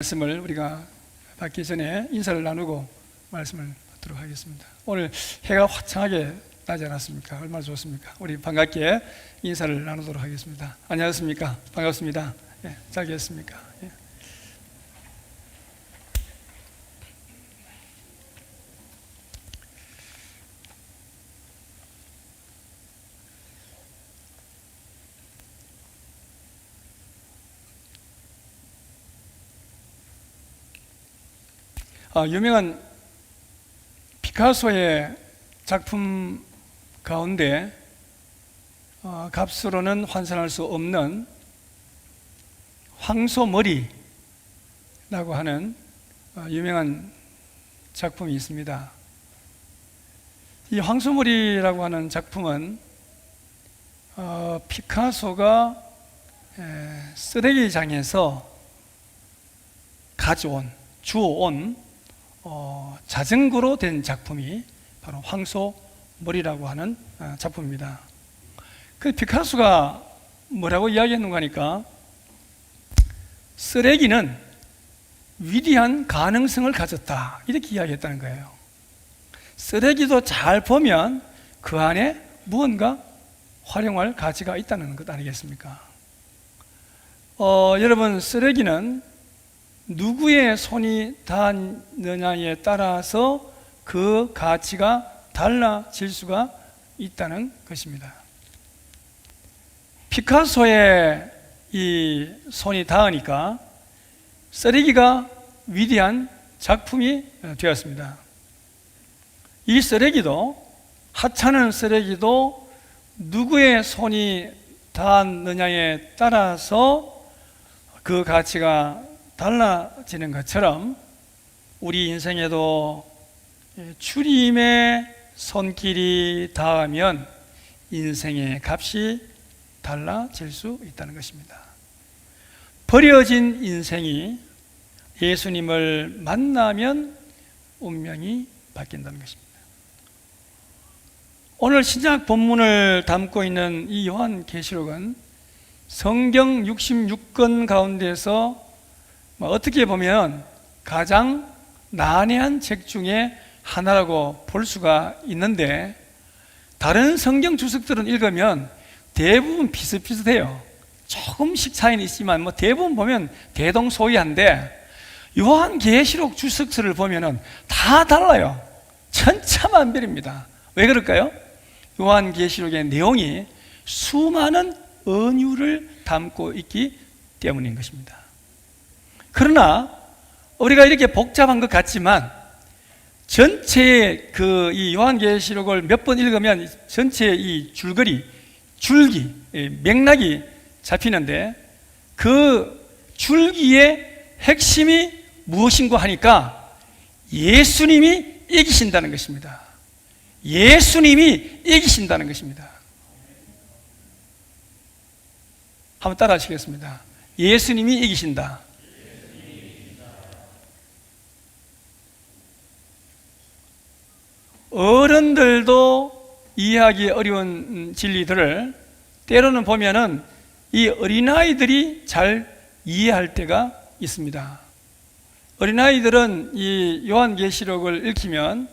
말씀을 우리가 받기 전에 인사를 나누고 말씀을 받도록 하겠습니다. 오늘 해가 화창하게 나지 않았습니까? 얼마나 좋습니까? 우리 반갑게 인사를 나누도록 하겠습니다. 안녕하십니까? 반갑습니다. 예, 잘 계셨습니까? 예. 유명한 피카소의 작품 가운데 값으로는 환산할 수 없는 황소머리라고 하는 유명한 작품이 있습니다. 이 황소머리라고 하는 작품은 피카소가 쓰레기장에서 주워온 자전거로 된 작품이 바로 황소머리라고 하는 작품입니다. 그 피카소가 뭐라고 이야기했는가 하니까 쓰레기는 위대한 가능성을 가졌다, 이렇게 이야기했다는 거예요. 쓰레기도 잘 보면 그 안에 무언가 활용할 가치가 있다는 것 아니겠습니까? 여러분, 쓰레기는 누구의 손이 닿느냐에 따라서 그 가치가 달라질 수가 있다는 것입니다. 피카소의 이 손이 닿으니까 쓰레기가 위대한 작품이 되었습니다. 이 쓰레기도, 하찮은 쓰레기도 누구의 손이 닿느냐에 따라서 그 가치가 달라지는 것처럼 우리 인생에도 주님의 손길이 닿으면 인생의 값이 달라질 수 있다는 것입니다. 버려진 인생이 예수님을 만나면 운명이 바뀐다는 것입니다. 오늘 신약 본문을 담고 있는 이 요한계시록은 성경 66권 가운데서 어떻게 보면 가장 난해한 책 중에 하나라고 볼 수가 있는데, 다른 성경 주석들은 읽으면 대부분 비슷비슷해요. 조금씩 차이는 있지만 대부분 보면 대동소이한데, 요한계시록 주석서를 보면 다 달라요. 천차만별입니다. 왜 그럴까요? 요한계시록의 내용이 수많은 은유를 담고 있기 때문인 것입니다. 그러나 우리가 이렇게 복잡한 것 같지만 전체의 이 요한계시록을 몇 번 읽으면 전체의 이 줄기, 맥락이 잡히는데, 그 줄기의 핵심이 무엇인가 하니까 예수님이 이기신다는 것입니다. 예수님이 이기신다는 것입니다. 한번 따라 하시겠습니다. 예수님이 이기신다. 어른들도 이해하기 어려운 진리들을 때로는 보면은 이 어린아이들이 잘 이해할 때가 있습니다. 어린아이들은 이 요한계시록을 읽히면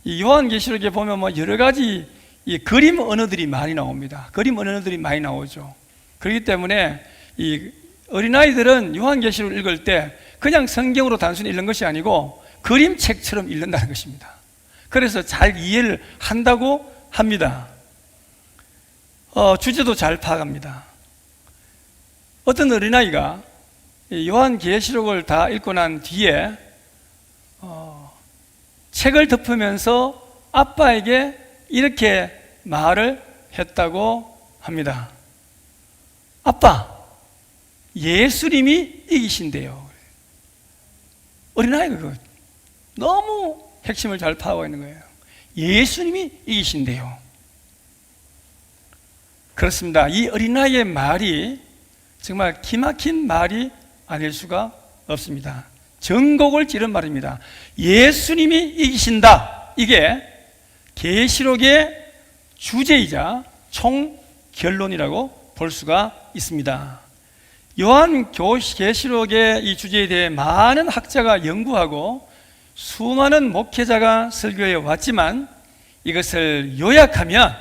이 요한계시록에 보면 여러 가지 이 그림 언어들이 많이 나옵니다. 그림 언어들이 많이 나오죠. 그렇기 때문에 이 어린아이들은 요한계시록을 읽을 때 그냥 성경으로 단순히 읽는 것이 아니고 그림책처럼 읽는다는 것입니다. 그래서 잘 이해를 한다고 합니다. 주제도 잘 파악합니다. 어떤 어린아이가 요한계시록을 다 읽고 난 뒤에 책을 덮으면서 아빠에게 이렇게 말을 했다고 합니다. 아빠, 예수님이 이기신대요. 어린아이가 너무 핵심을 잘 파악하고 있는 거예요. 예수님이 이기신대요. 그렇습니다. 이 어린아이의 말이 정말 기막힌 말이 아닐 수가 없습니다. 전곡을 찌른 말입니다. 예수님이 이기신다. 이게 계시록의 주제이자 총 결론이라고 볼 수가 있습니다. 요한계시록의 이 주제에 대해 많은 학자가 연구하고 수많은 목회자가 설교해 왔지만 이것을 요약하면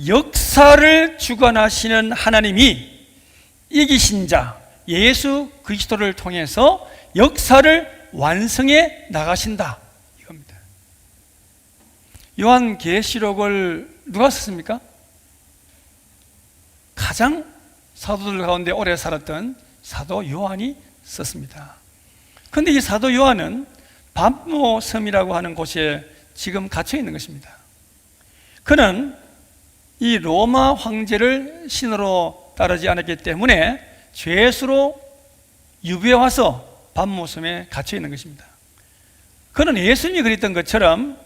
역사를 주관하시는 하나님이 이기신 자 예수 그리스도를 통해서 역사를 완성해 나가신다 이겁니다. 요한계시록을 누가 썼습니까? 가장 사도들 가운데 오래 살았던 사도 요한이 썼습니다. 그런데 이 사도 요한은 pat모 섬이라고 하는 곳에 지금 갇혀 있는 것입니다. 그는 이 로마 황제를 신으로 따르지 않았기 때문에 죄수로 유배해 와서 pat모 섬에 갇혀 있는 것입니다. 그는 예수님이 그랬던 것처럼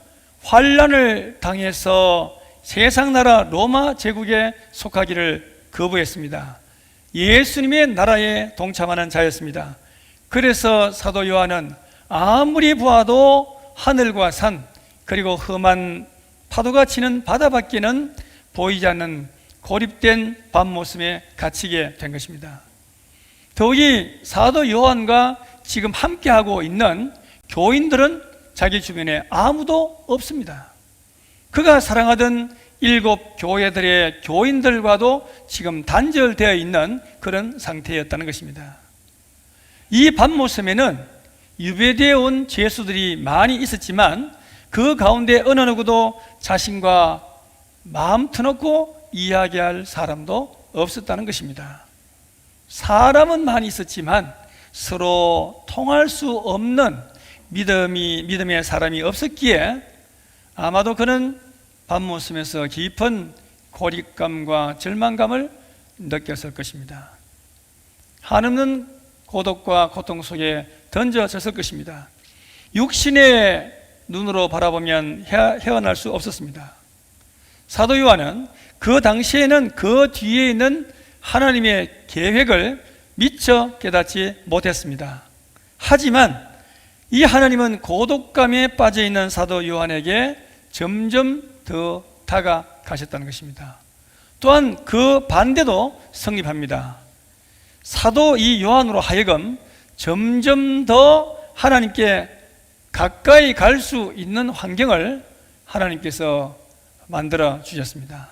환난을 당해서 세상 나라 로마 제국에 속하기를 거부했습니다. 예수님의 나라에 동참하는 자였습니다. 그래서 사도 요한은 아무리 보아도 하늘과 산 그리고 험한 파도가 치는 바다밖에는 보이지 않는 고립된 밤모섬에 갇히게 된 것입니다. 더욱이 사도 요한과 지금 함께하고 있는 교인들은 자기 주변에 아무도 없습니다. 그가 사랑하던 7 교회들의 교인들과도 지금 단절되어 있는 그런 상태였다는 것입니다. 이 밤모섬에는 유배되어 온 죄수들이 많이 있었지만 그 가운데 어느 누구도 자신과 마음 터놓고 이야기할 사람도 없었다는 것입니다. 사람은 많이 있었지만 서로 통할 수 없는 믿음의 사람이 없었기에 아마도 그는 밤모섬에서 깊은 고립감과 절망감을 느꼈을 것입니다. 한없는 고독과 고통 속에 던져졌을 것입니다. 육신의 눈으로 바라보면 헤어날 수 없었습니다. 사도 요한은 그 당시에는 그 뒤에 있는 하나님의 계획을 미처 깨닫지 못했습니다. 하지만 이 하나님은 고독감에 빠져 있는 사도 요한에게 점점 더 다가가셨다는 것입니다. 또한 그 반대도 성립합니다. 사도 이 요한으로 하여금 점점 더 하나님께 가까이 갈 수 있는 환경을 하나님께서 만들어 주셨습니다.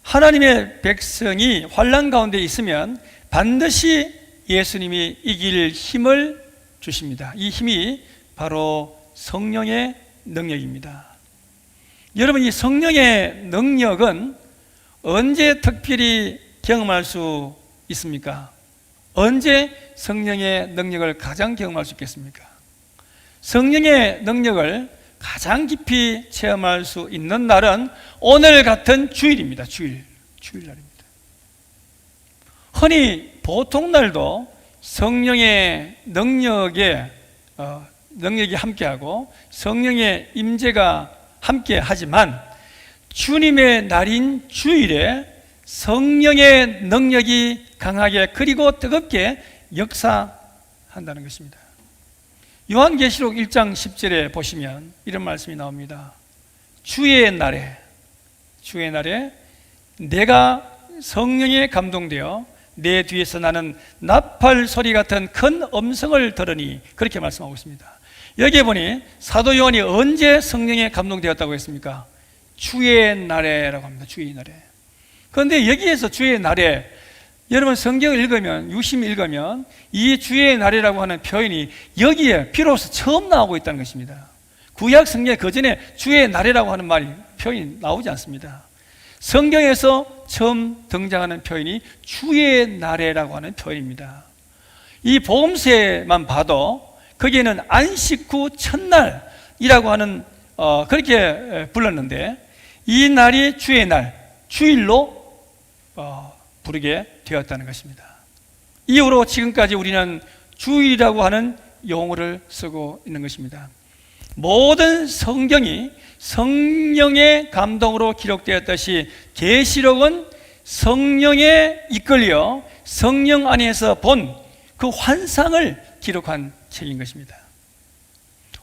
하나님의 백성이 환난 가운데 있으면 반드시 예수님이 이길 힘을 주십니다. 이 힘이 바로 성령의 능력입니다. 여러분, 이 성령의 능력은 언제 특별히 경험할 수 있습니까? 언제 성령의 능력을 가장 경험할 수 있겠습니까? 성령의 능력을 가장 깊이 체험할 수 있는 날은 오늘 같은 주일입니다. 주일날입니다. 흔히 보통 날도 성령의 능력이 함께하고 성령의 임재가 함께 하지만 주님의 날인 주일에 성령의 능력이 강하게 그리고 뜨겁게 역사한다는 것입니다. 요한계시록 1장 10절에 보시면 이런 말씀이 나옵니다. 주의 날에 내가 성령에 감동되어 내 뒤에서 나는 나팔 소리 같은 큰 음성을 들으니, 그렇게 말씀하고 있습니다. 여기에 보니 사도 요한이 언제 성령에 감동되었다고 했습니까? 주의 날에라고 합니다. 주의 날에. 그런데 여기에서 주의 날에, 여러분 성경을 읽으면, 유심히 읽으면 이 주의 날이라고 하는 표현이 여기에 비로소 처음 나오고 있다는 것입니다. 구약 성경에 그 전에 주의 날이라고 하는 표현이 나오지 않습니다. 성경에서 처음 등장하는 표현이 주의 날에라고 하는 표현입니다. 이 복음서에만 봐도 거기에는 안식 후 첫날이라고 하는 그렇게 불렀는데, 이 날이 주의 날, 주일로 부르게 되었다는 것입니다. 이후로 지금까지 우리는 주일이라고 하는 용어를 쓰고 있는 것입니다. 모든 성경이 성령의 감동으로 기록되었듯이 계시록은 성령에 이끌려 성령 안에서 본 그 환상을 기록한 책인 것입니다.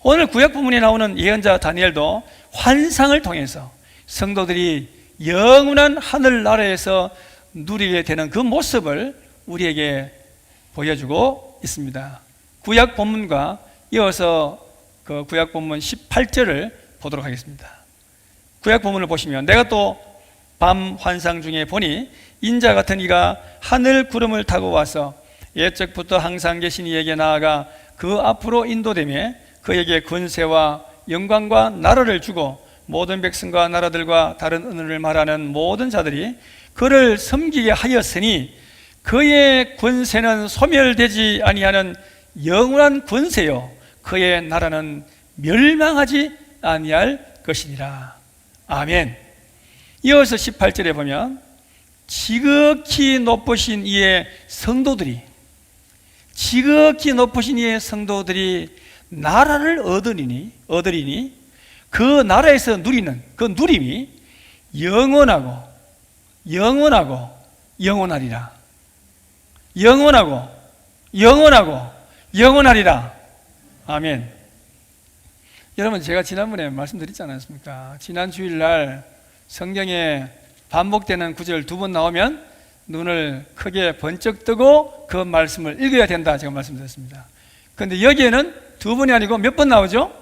오늘 구약 본문에 나오는 예언자 다니엘도 환상을 통해서 성도들이 영원한 하늘나라에서 누리게 되는 그 모습을 우리에게 보여주고 있습니다. 구약 본문과 이어서 그 구약 본문 18절을 보도록 하겠습니다. 구약 본문을 보시면 내가 또 밤 환상 중에 보니 인자 같은 이가 하늘 구름을 타고 와서 옛적부터 항상 계신 이에게 나아가 그 앞으로 인도되며 그에게 권세와 영광과 나라를 주고 모든 백성과 나라들과 다른 언어를 말하는 모든 자들이 그를 섬기게 하였으니 그의 권세는 소멸되지 아니하는 영원한 권세요 그의 나라는 멸망하지 아니할 것이니라. 아멘. 이어서 18절에 보면 지극히 높으신 이의 성도들이 나라를 얻으리니 그 나라에서 누리는 그 누림이 영원하고 영원하리라. 영원하리라. 아멘. 여러분, 제가 지난번에 말씀드렸지 않았습니까? 지난 주일날 성경에 반복되는 구절 2번 나오면 눈을 크게 번쩍 뜨고 그 말씀을 읽어야 된다 제가 말씀드렸습니다. 그런데 여기에는 2번이 아니고 몇 번 나오죠?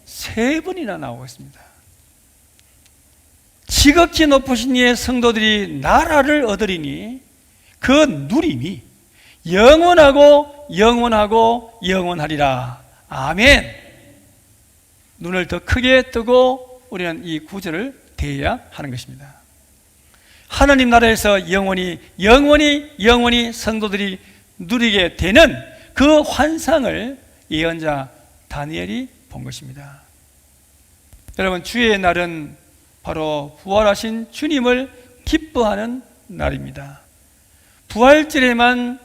3번이나 나오고 있습니다. 지극히 높으신 이의 성도들이 나라를 얻으리니 그 누림이 영원하리라. 아멘. 눈을 더 크게 뜨고 우리는 이 구절을 대해야 하는 것입니다. 하나님 나라에서 영원히 성도들이 누리게 되는 그 환상을 예언자 다니엘이 본 것입니다. 여러분, 주의 날은 바로 부활하신 주님을 기뻐하는 날입니다. 부활절에만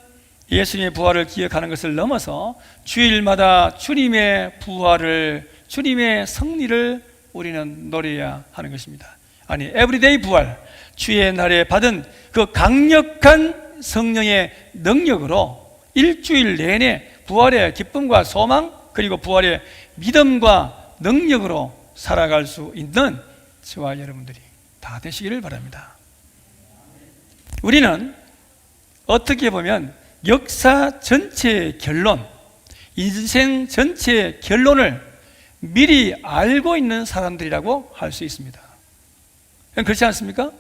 예수님의 부활을 기억하는 것을 넘어서 주일마다 주님의 부활을, 주님의 승리를 우리는 노려야 하는 것입니다. 아니, 에브리데이 부활, 주의 날에 받은 그 강력한 성령의 능력으로 일주일 내내 부활의 기쁨과 소망, 그리고 부활의 믿음과 능력으로 살아갈 수 있는 저와 여러분들이 다 되시기를 바랍니다. 우리는 어떻게 보면 역사 전체의 결론, 인생 전체의 결론을 미리 알고 있는 사람들이라고 할 수 있습니다. 그렇지 않습니까?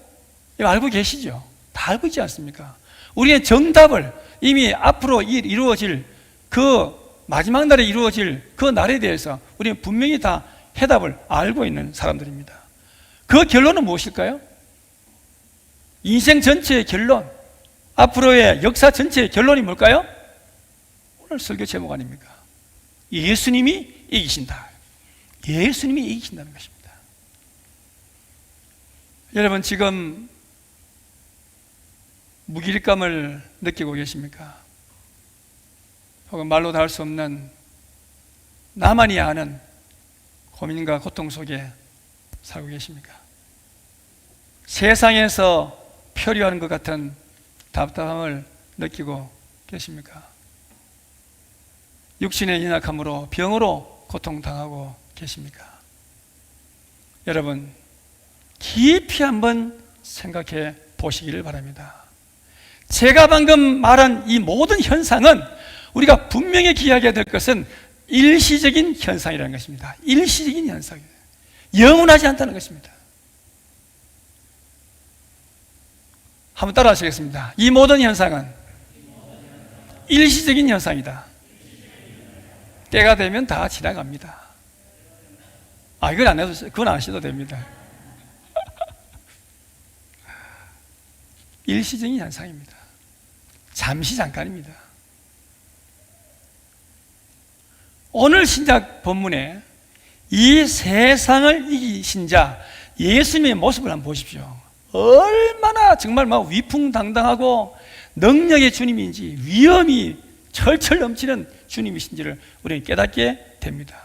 알고 계시죠? 다 알고 있지 않습니까? 우리의 정답을 이미 앞으로 이루어질 그 마지막 날에 이루어질 그 날에 대해서 우리는 분명히 다 해답을 알고 있는 사람들입니다. 그 결론은 무엇일까요? 인생 전체의 결론, 앞으로의 역사 전체의 결론이 뭘까요? 오늘 설교 제목 아닙니까? 예수님이 이기신다. 예수님이 이기신다는 것입니다. 여러분, 지금 무기력감을 느끼고 계십니까? 혹은 말로 다 할 수 없는 나만이 아는 고민과 고통 속에 살고 계십니까? 세상에서 표류하는 것 같은 답답함을 느끼고 계십니까? 육신의 연약함으로 병으로 고통당하고 계십니까? 여러분, 깊이 한번 생각해 보시기를 바랍니다. 제가 방금 말한 이 모든 현상은 우리가 분명히 기억해야 될 것은 일시적인 현상이라는 것입니다. 일시적인 현상이에요. 영원하지 않다는 것입니다. 한번 따라 하시겠습니다. 이 모든 현상은 일시적인 현상이다. 때가 되면 다 지나갑니다. 이건 안 해도, 그건 안 하셔도 됩니다. 일시적인 현상입니다. 잠시 잠깐입니다. 오늘 신약 본문에 이 세상을 이기신 자 예수님의 모습을 한번 보십시오. 얼마나 정말 막 위풍당당하고 능력의 주님인지, 위엄이 철철 넘치는 주님이신지를 우리는 깨닫게 됩니다.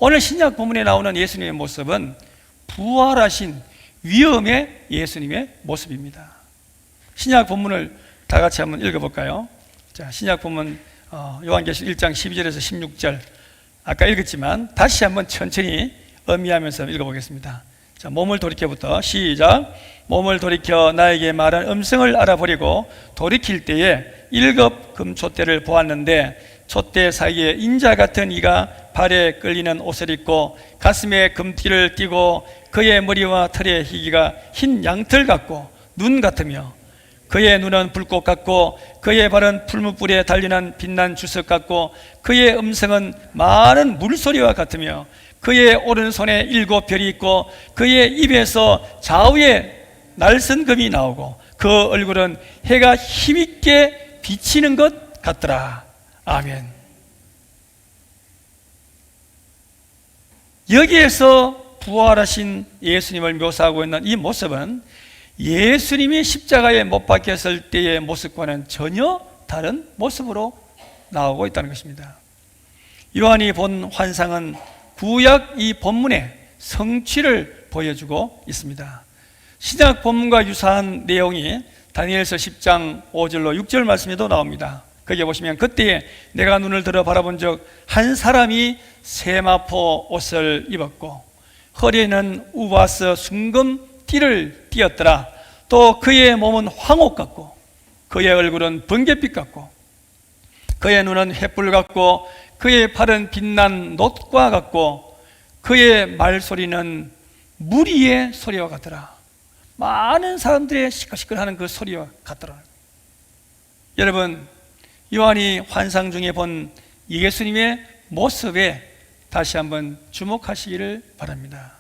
오늘 신약 본문에 나오는 예수님의 모습은 부활하신 위엄의 예수님의 모습입니다. 신약 본문을 다 같이 한번 읽어볼까요? 자, 신약 본문 요한계시록 1장 12절에서 16절 아까 읽었지만 다시 한번 천천히 음미하면서 읽어보겠습니다. 자, 몸을 돌이켜부터 시작. 몸을 돌이켜 나에게 말한 음성을 알아버리고 돌이킬 때에 7 금촛대를 보았는데 촛대 사이에 인자 같은 이가 발에 끌리는 옷을 입고 가슴에 금띠를 띠고 그의 머리와 털의 희기가 흰 양털 같고 눈 같으며 그의 눈은 불꽃 같고 그의 발은 풀무불에 달리는 빛난 주석 같고 그의 음성은 많은 물소리와 같으며 그의 오른손에 7 별이 있고 그의 입에서 좌우에 날선 금이 나오고 그 얼굴은 해가 힘있게 비치는 것 같더라. 아멘. 여기에서 부활하신 예수님을 묘사하고 있는 이 모습은 예수님이 십자가에 못 박혔을 때의 모습과는 전혀 다른 모습으로 나오고 있다는 것입니다. 요한이 본 환상은 구약 이 본문의 성취를 보여주고 있습니다. 신약 본문과 유사한 내용이 다니엘서 10장 5절로 6절 말씀에도 나옵니다. 거기에 보시면 그때에 내가 눈을 들어 바라본 적 한 사람이 세마포 옷을 입었고 허리에는 우바스 순금 띠를 띠었더라. 또 그의 몸은 황옥 같고 그의 얼굴은 번갯빛 같고 그의 눈은 횃불 같고 그의 팔은 빛난 놋과 같고 그의 말소리는 무리의 소리와 같더라. 많은 사람들의 시끌시끌하는 그 소리와 같더라. 여러분, 요한이 환상 중에 본 예수님의 모습에 다시 한번 주목하시기를 바랍니다.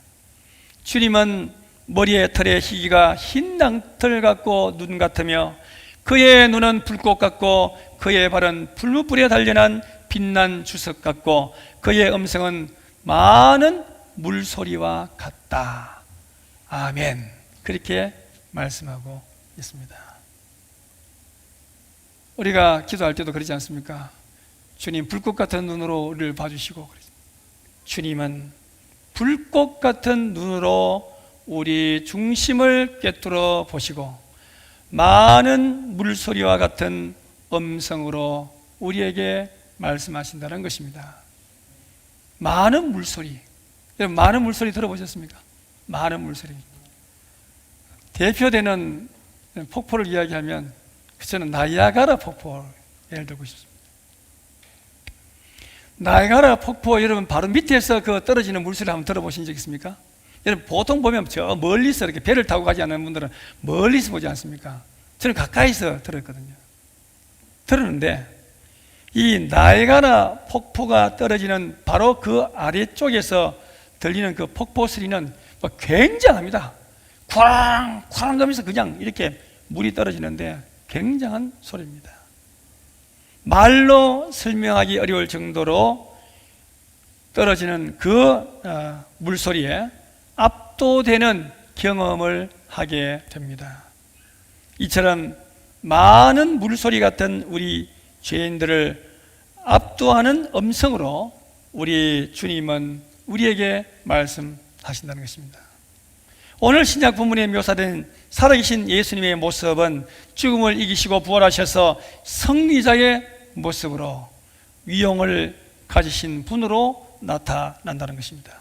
주님은 머리의 털의 희기가 흰 양털 같고 눈 같으며 그의 눈은 불꽃 같고 그의 발은 풀무불에 단련한 빛난 주석 같고 그의 음성은 많은 물소리와 같다. 아멘. 그렇게 말씀하고 있습니다. 우리가 기도할 때도 그러지 않습니까? 주님 불꽃 같은 눈으로 우리를 봐주시고, 주님은 불꽃 같은 눈으로 우리 중심을 꿰뚫어 보시고 많은 물소리와 같은 음성으로 우리에게 말씀하신다는 것입니다. 많은 물소리. 여러분, 많은 물소리 들어보셨습니까? 많은 물소리. 대표되는 폭포를 이야기하면 저는 나이아가라 폭포 예를 들고 싶습니다. 나이아가라 폭포, 여러분 바로 밑에서 그 떨어지는 물소리 한번 들어보신 적 있습니까? 여러분 보통 보면 저 멀리서 이렇게 배를 타고 가지 않는 분들은 멀리서 보지 않습니까? 저는 가까이서 들었거든요. 들었는데 이 나이아가라 폭포가 떨어지는 바로 그 아래쪽에서 들리는 그 폭포 소리는 굉장합니다. 쾅 하면서 그냥 이렇게 물이 떨어지는데 굉장한 소리입니다. 말로 설명하기 어려울 정도로 떨어지는 그 물소리에 압도되는 경험을 하게 됩니다. 이처럼 많은 물소리 같은 우리 죄인들을 압도하는 음성으로 우리 주님은 우리에게 말씀하신다는 것입니다. 오늘 신약 본문에 묘사된 살아계신 예수님의 모습은 죽음을 이기시고 부활하셔서 승리자의 모습으로 위엄을 가지신 분으로 나타난다는 것입니다.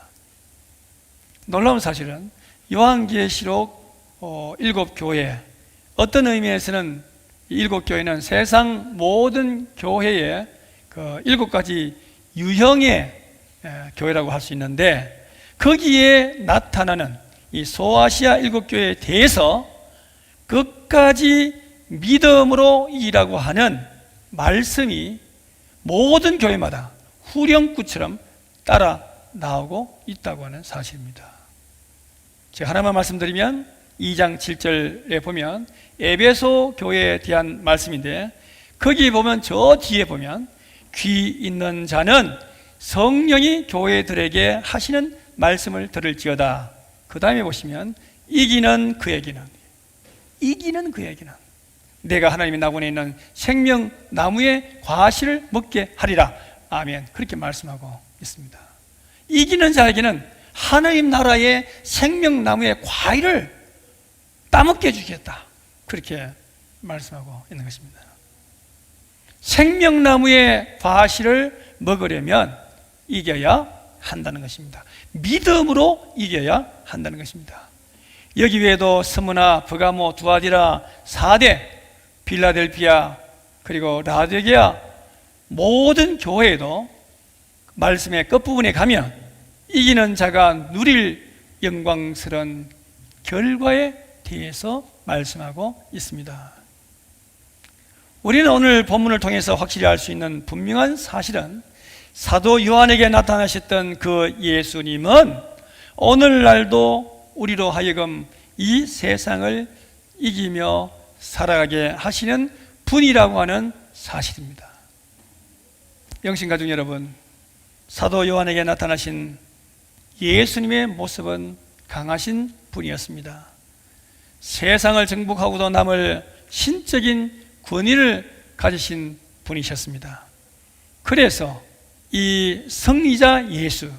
놀라운 사실은 요한계시록 7교회, 어떤 의미에서는 7교회는 세상 모든 교회의 그 7가지 유형의 교회라고 할 수 있는데, 거기에 나타나는 이 소아시아 7교회에 대해서 끝까지 믿음으로 이라고 하는 말씀이 모든 교회마다 후렴구처럼 따라 나오고 있다고 하는 사실입니다. 제가 하나만 말씀드리면 2장 7절에 보면 에베소 교회에 대한 말씀인데, 거기 보면 저 뒤에 보면 귀 있는 자는 성령이 교회들에게 하시는 말씀을 들을지어다. 그 다음에 보시면 이기는 그에게는 내가 하나님의 나군에 있는 생명나무의 과실을 먹게 하리라. 아멘. 그렇게 말씀하고 있습니다. 이기는 자에게는 하나님 나라의 생명나무의 과일을 따먹게 해주겠다. 그렇게 말씀하고 있는 것입니다. 생명나무의 과실을 먹으려면 이겨야 한다는 것입니다. 믿음으로 이겨야 한다는 것입니다. 여기 외에도 스무나, 버가모, 두아디라, 사대, 빌라델피아, 그리고 라디오게아 모든 교회에도 말씀의 끝부분에 가면 이기는 자가 누릴 영광스러운 결과에 대해서 말씀하고 있습니다. 우리는 오늘 본문을 통해서 확실히 알 수 있는 분명한 사실은 사도 요한에게 나타나셨던 그 예수님은 오늘날도 우리로 하여금 이 세상을 이기며 살아가게 하시는 분이라고 하는 사실입니다. 영신가족 여러분, 사도 요한에게 나타나신 예수님의 모습은 강하신 분이었습니다. 세상을 정복하고도 남을 신적인 권위를 가지신 분이셨습니다. 그래서 이 성리자 예수,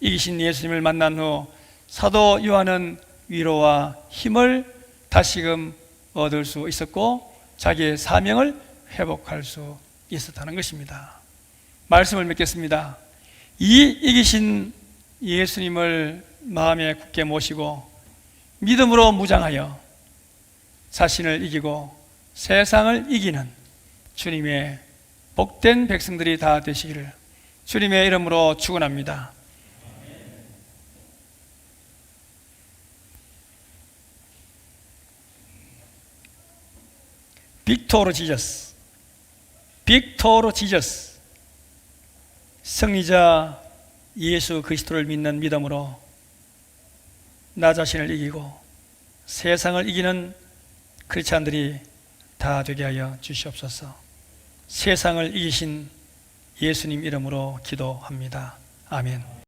이기신 예수님을 만난 후 사도 요한은 위로와 힘을 다시금 얻을 수 있었고 자기의 사명을 회복할 수 있었다는 것입니다. 말씀을 맺겠습니다. 이 이기신 예수님을 마음에 굳게 모시고 믿음으로 무장하여 자신을 이기고 세상을 이기는 주님의 복된 백성들이 다 되시기를 주님의 이름으로 축원합니다. 빅토르 지저스, 빅토르 지저스. 승리자 예수 그리스도를 믿는 믿음으로 나 자신을 이기고 세상을 이기는 크리스찬들이 다 되게 하여 주시옵소서. 세상을 이기신 예수님 이름으로 기도합니다. 아멘.